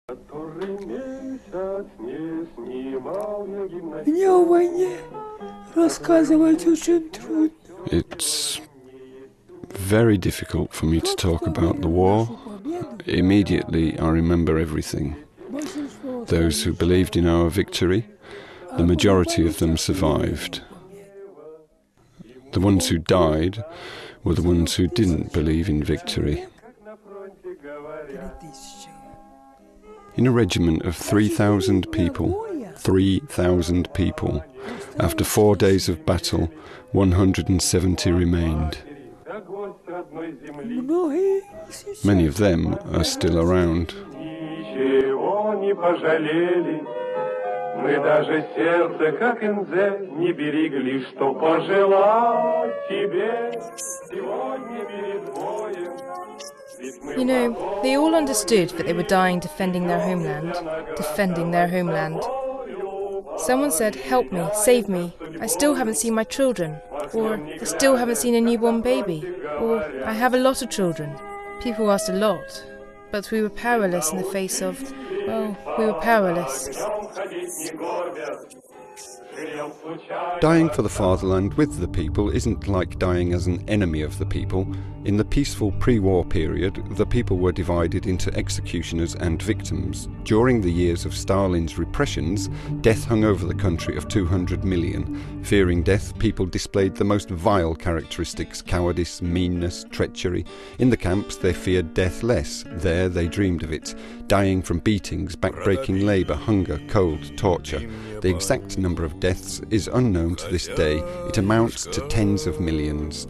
It's very difficult for me to talk about the war. Immediately I remember everything. Those who believed in our victory, the majority of them survived. The ones who died were the ones who didn't believe in victory. In a regiment of 3,000 people, after 4 days of battle, 170 remained. Many of them are still around. You know, they all understood that they were dying defending their homeland. Someone said, "Help me, save me, I still haven't seen my children," or "I still haven't seen a newborn baby," or "I have a lot of children." People asked a lot, but we were powerless in the face of, well, we were powerless. Dying for the fatherland with the people isn't like dying as an enemy of the people. In the peaceful pre-war period, the people were divided into executioners and victims. During the years of Stalin's repressions, death hung over the country of 200 million. Fearing death, people displayed the most vile characteristics: cowardice, meanness, treachery. In the camps, they feared death less. There, they dreamed of it. Dying from beatings, backbreaking labour, hunger, cold, torture. The exact number of deaths is unknown to this day. It amounts to tens of millions.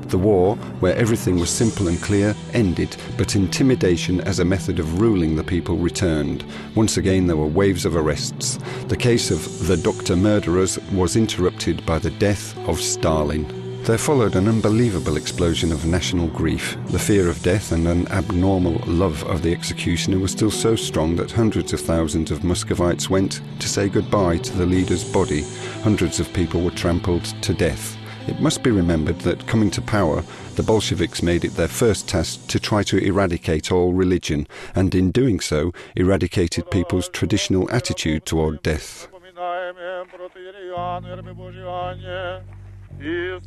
The war, where everything was simple and clear, ended, but intimidation as a method of ruling the people returned. Once again there were waves of arrests. The case of the doctor murderers was interrupted by the death of Stalin. There followed an unbelievable explosion of national grief. The fear of death and an abnormal love of the executioner was still so strong that hundreds of thousands of Muscovites went to say goodbye to the leader's body. Hundreds of people were trampled to death. It must be remembered that, coming to power, the Bolsheviks made it their first task to try to eradicate all religion, and in doing so, eradicated people's traditional attitude toward death.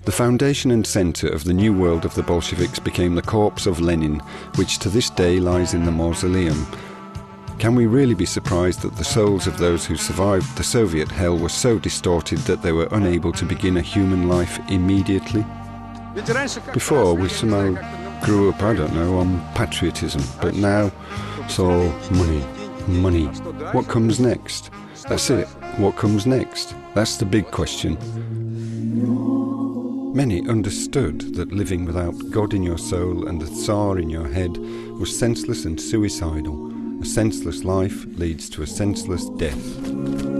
The foundation and centre of the new world of the Bolsheviks became the corpse of Lenin, which to this day lies in the mausoleum. Can we really be surprised that the souls of those who survived the Soviet hell were so distorted that they were unable to begin a human life immediately? Before, we somehow grew up, I don't know, on patriotism, but now it's all money, money. What comes next? That's it. What comes next? That's the big question. Many understood that living without God in your soul and the Tsar in your head was senseless and suicidal. A senseless life leads to a senseless death.